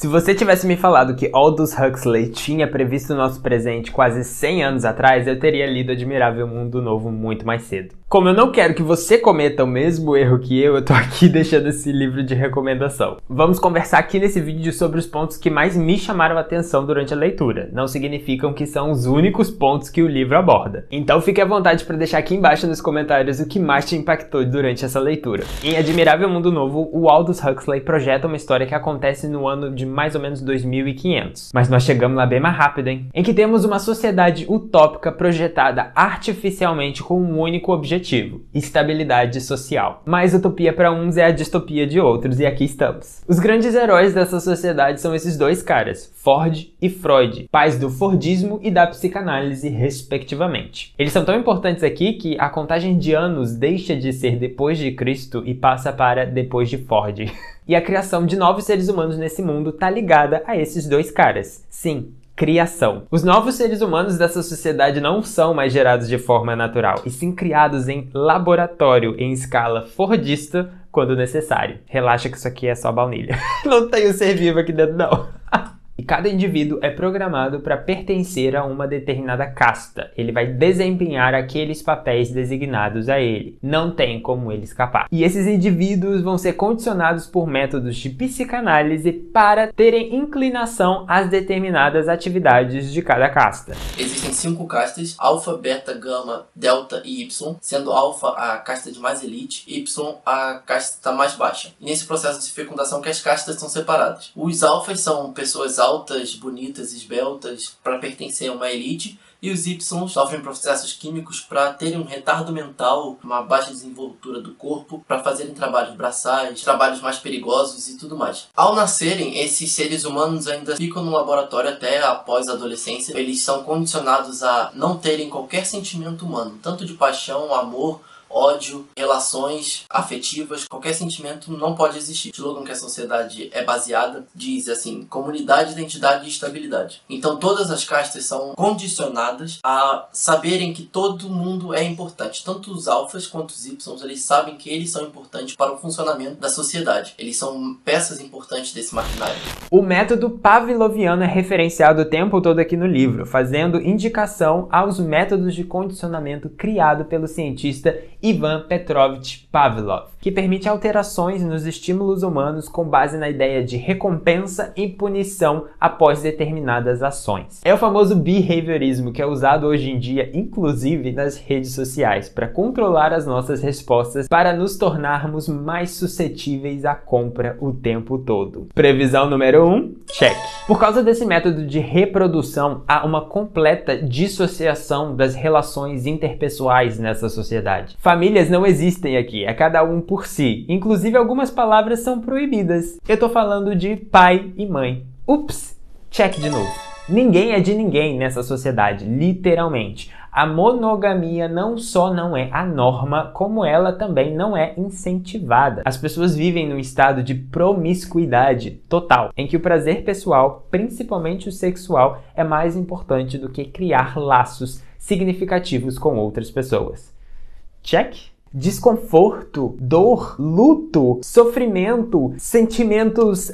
Se você tivesse me falado que Aldous Huxley tinha previsto o nosso presente quase 100 anos atrás, eu teria lido Admirável Mundo Novo muito mais cedo. Como eu não quero que você cometa o mesmo erro que eu tô aqui deixando esse livro de recomendação. Vamos conversar aqui nesse vídeo sobre os pontos que mais me chamaram a atenção durante a leitura. Não significam que são os únicos pontos que o livro aborda. Então fique à vontade para deixar aqui embaixo nos comentários o que mais te impactou durante essa leitura. Em Admirável Mundo Novo, o Aldous Huxley projeta uma história que acontece no ano de mais ou menos 2500. Mas nós chegamos lá bem mais rápido, hein? Em que temos uma sociedade utópica projetada artificialmente com um único objetivo: estabilidade social. Mas utopia para uns é a distopia de outros, e aqui estamos. Os grandes heróis dessa sociedade são esses dois caras, Ford e Freud, pais do Fordismo e da psicanálise, respectivamente. Eles são tão importantes aqui que a contagem de anos deixa de ser depois de Cristo e passa para depois de Ford. E a criação de novos seres humanos nesse mundo tá ligada a esses dois caras. Sim, criação. Os novos seres humanos dessa sociedade não são mais gerados de forma natural, e sim criados em laboratório, em escala fordista, quando necessário. Relaxa que isso aqui é só baunilha. Não tem o ser vivo aqui dentro, não. E cada indivíduo é programado para pertencer a uma determinada casta. Ele vai desempenhar aqueles papéis designados a ele. Não tem como ele escapar. E esses indivíduos vão ser condicionados por métodos de psicanálise para terem inclinação às determinadas atividades de cada casta. Existem 5 castas: alfa, beta, gama, delta e y, sendo alfa a casta de mais elite, y a casta mais baixa. E nesse processo de fecundação que as castas são separadas. Os alfas são pessoas altas, bonitas, esbeltas, para pertencer a uma elite, e os Y sofrem processos químicos para terem um retardo mental, uma baixa desenvoltura do corpo, para fazerem trabalhos braçais, trabalhos mais perigosos e tudo mais. Ao nascerem, esses seres humanos ainda ficam no laboratório até após a adolescência. Eles são condicionados a não terem qualquer sentimento humano, tanto de paixão, amor, ódio, relações afetivas, qualquer sentimento não pode existir. O slogan que a sociedade é baseada diz assim: comunidade, identidade e estabilidade. Então todas as castas são condicionadas a saberem que todo mundo é importante. Tanto os alfas quanto os Y, eles sabem que eles são importantes para o funcionamento da sociedade. Eles são peças importantes desse maquinário. O método pavloviano é referenciado o tempo todo aqui no livro, fazendo indicação aos métodos de condicionamento criado pelo cientista Ivan Petrovich Pavlov, que permite alterações nos estímulos humanos com base na ideia de recompensa e punição após determinadas ações. É o famoso behaviorismo que é usado hoje em dia, inclusive nas redes sociais, para controlar as nossas respostas para nos tornarmos mais suscetíveis à compra o tempo todo. Previsão número 1, check. Por causa desse método de reprodução, há uma completa dissociação das relações interpessoais nessa sociedade. Famílias não existem aqui, é cada um por si. Inclusive, algumas palavras são proibidas. Eu tô falando de pai e mãe. Ups, check de novo. Ninguém é de ninguém nessa sociedade, literalmente. A monogamia não só não é a norma, como ela também não é incentivada. As pessoas vivem num estado de promiscuidade total, em que o prazer pessoal, principalmente o sexual, é mais importante do que criar laços significativos com outras pessoas. Check. Desconforto, dor, luto, sofrimento, sentimentos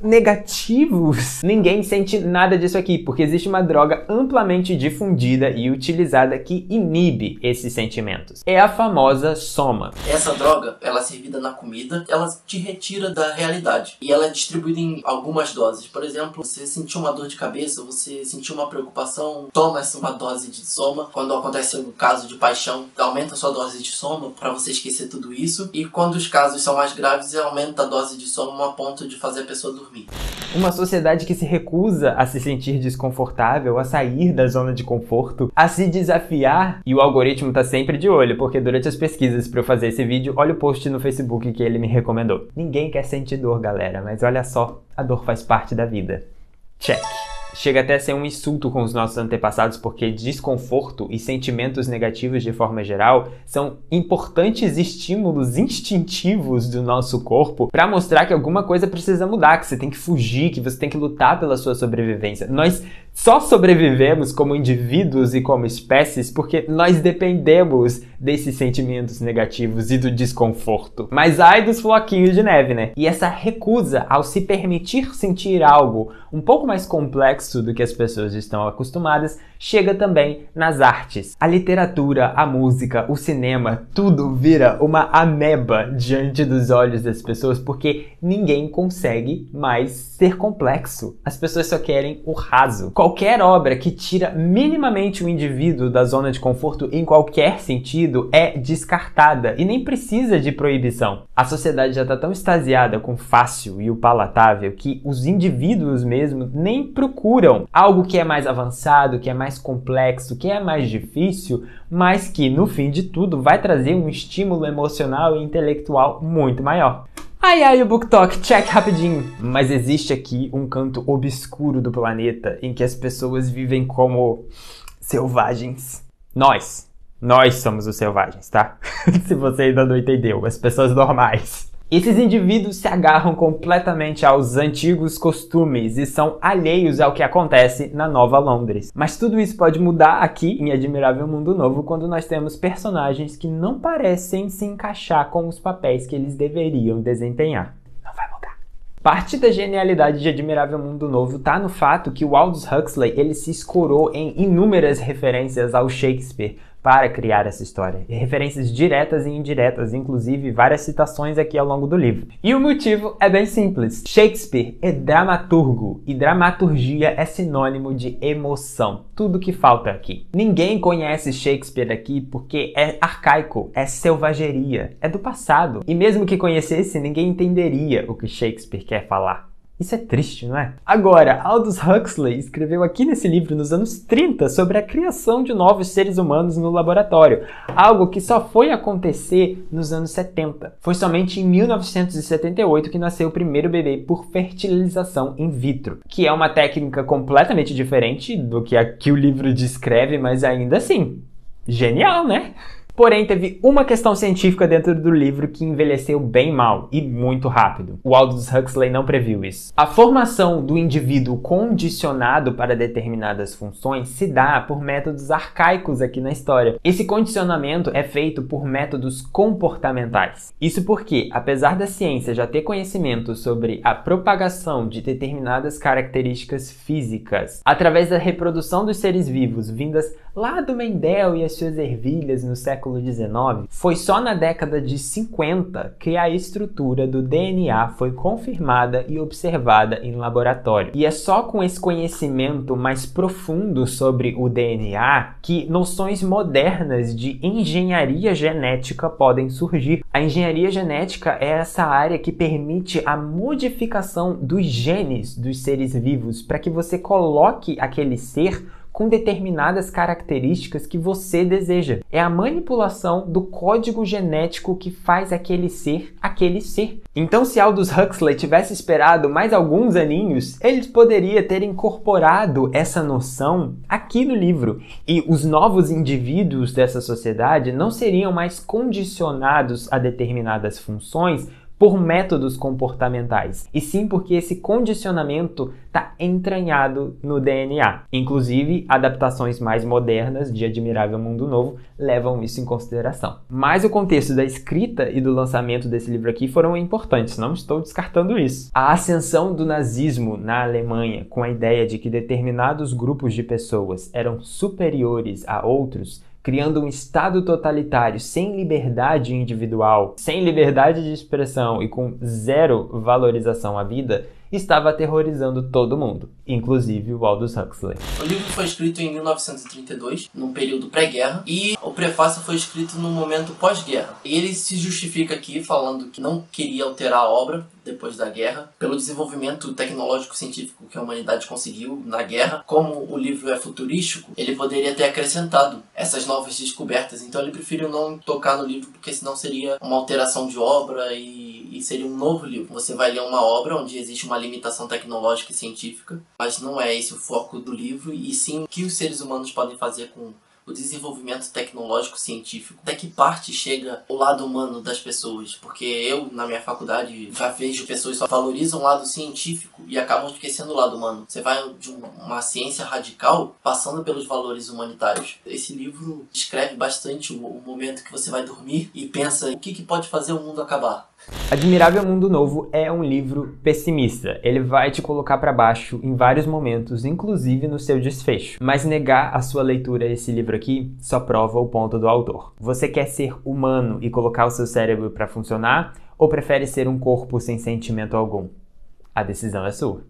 negativos. Ninguém sente nada disso aqui, porque existe uma droga amplamente difundida e utilizada que inibe esses sentimentos. É a famosa soma. Essa droga, ela é servida na comida, ela te retira da realidade. E ela é distribuída em algumas doses. Por exemplo, você sentiu uma dor de cabeça, você sentiu uma preocupação, toma uma dose de soma. Quando acontece um caso de paixão, aumenta a sua dose de soma para você esquecer tudo isso. E quando os casos são mais graves, aumenta a dose de soma a ponto de fazer a pessoa dormir. Uma sociedade que se recusa a se sentir desconfortável, a sair da zona de conforto, a se desafiar, e o algoritmo tá sempre de olho, porque durante as pesquisas para eu fazer esse vídeo, olha o post no Facebook que ele me recomendou. Ninguém quer sentir dor, galera, mas olha só, a dor faz parte da vida. Check. chega até a ser um insulto com os nossos antepassados, porque desconforto e sentimentos negativos de forma geral são importantes estímulos instintivos do nosso corpo para mostrar que alguma coisa precisa mudar, que você tem que fugir, que você tem que lutar pela sua sobrevivência. Nós só sobrevivemos como indivíduos e como espécies porque nós dependemos desses sentimentos negativos e do desconforto. Mas ai dos floquinhos de neve, né? E essa recusa ao se permitir sentir algo um pouco mais complexo do que as pessoas estão acostumadas chega também nas artes. A literatura, a música, o cinema, tudo vira uma ameba diante dos olhos das pessoas porque ninguém consegue mais ser complexo. As pessoas só querem o raso. Qualquer obra que tira minimamente o indivíduo da zona de conforto em qualquer sentido é descartada e nem precisa de proibição. A sociedade já está tão extasiada com o fácil e o palatável que os indivíduos mesmo nem procuram algo que é mais avançado, que é mais complexo, que é mais difícil, mas que no fim de tudo vai trazer um estímulo emocional e intelectual muito maior. Ai, o Book Talk, check rapidinho. Mas existe aqui um canto obscuro do planeta em que as pessoas vivem como selvagens. Nós somos os selvagens, tá? Se você ainda não entendeu, as pessoas normais. Esses indivíduos se agarram completamente aos antigos costumes e são alheios ao que acontece na Nova Londres. Mas tudo isso pode mudar aqui em Admirável Mundo Novo quando nós temos personagens que não parecem se encaixar com os papéis que eles deveriam desempenhar. Não vai mudar. Parte da genialidade de Admirável Mundo Novo tá no fato que o Aldous Huxley ele se escorou em inúmeras referências ao Shakespeare para criar essa história. E referências diretas e indiretas, inclusive várias citações aqui ao longo do livro. E o motivo é bem simples. Shakespeare é dramaturgo e dramaturgia é sinônimo de emoção. Tudo que falta aqui. Ninguém conhece Shakespeare aqui porque é arcaico, é selvageria, é do passado. E mesmo que conhecesse, ninguém entenderia o que Shakespeare quer falar. Isso é triste, não é? Agora, Aldous Huxley escreveu aqui nesse livro, nos anos 30, sobre a criação de novos seres humanos no laboratório, algo que só foi acontecer nos anos 70. Foi somente em 1978 que nasceu o primeiro bebê por fertilização in vitro, que é uma técnica completamente diferente do que aqui o livro descreve, mas ainda assim, genial, né? Porém, teve uma questão científica dentro do livro que envelheceu bem mal e muito rápido. O Aldous Huxley não previu isso. A formação do indivíduo condicionado para determinadas funções se dá por métodos arcaicos aqui na história. Esse condicionamento é feito por métodos comportamentais. Isso porque, apesar da ciência já ter conhecimento sobre a propagação de determinadas características físicas através da reprodução dos seres vivos vindas lá do Mendel e as suas ervilhas no século XIX, foi só na década de 50 que a estrutura do DNA foi confirmada e observada em laboratório. E é só com esse conhecimento mais profundo sobre o DNA que noções modernas de engenharia genética podem surgir. A engenharia genética é essa área que permite a modificação dos genes dos seres vivos para que você coloque aquele ser com determinadas características que você deseja. É a manipulação do código genético que faz aquele ser. Então, se Aldous Huxley tivesse esperado mais alguns aninhos, ele poderia ter incorporado essa noção aqui no livro. E os novos indivíduos dessa sociedade não seriam mais condicionados a determinadas funções por métodos comportamentais, e sim porque esse condicionamento está entranhado no DNA. Inclusive, adaptações mais modernas de Admirável Mundo Novo levam isso em consideração. Mas o contexto da escrita e do lançamento desse livro aqui foram importantes, não estou descartando isso. A ascensão do nazismo na Alemanha, com a ideia de que determinados grupos de pessoas eram superiores a outros, criando um estado totalitário sem liberdade individual, sem liberdade de expressão e com zero valorização à vida, estava aterrorizando todo mundo, inclusive o Aldous Huxley. O livro foi escrito em 1932, num período pré-guerra, e o prefácio foi escrito num momento pós-guerra. Ele se justifica aqui falando que não queria alterar a obra depois da guerra, pelo desenvolvimento tecnológico-científico que a humanidade conseguiu na guerra. Como o livro é futurístico, ele poderia ter acrescentado essas novas descobertas, então ele preferiu não tocar no livro, porque senão seria uma alteração de obra e e seria um novo livro. Você vai ler uma obra onde existe uma limitação tecnológica e científica, mas não é esse o foco do livro, e sim o que os seres humanos podem fazer com o desenvolvimento tecnológico científico. Até que parte chega o lado humano das pessoas? Porque eu, na minha faculdade, já vejo pessoas que só valorizam o lado científico e acabam esquecendo o lado humano. Você vai de uma ciência radical passando pelos valores humanitários. Esse livro descreve bastante o momento que você vai dormir e pensa o que pode fazer o mundo acabar. Admirável Mundo Novo é um livro pessimista. Ele vai te colocar para baixo em vários momentos, inclusive no seu desfecho. Mas negar a sua leitura a esse livro aqui só prova o ponto do autor. Você quer ser humano e colocar o seu cérebro para funcionar, ou prefere ser um corpo sem sentimento algum? A decisão é sua.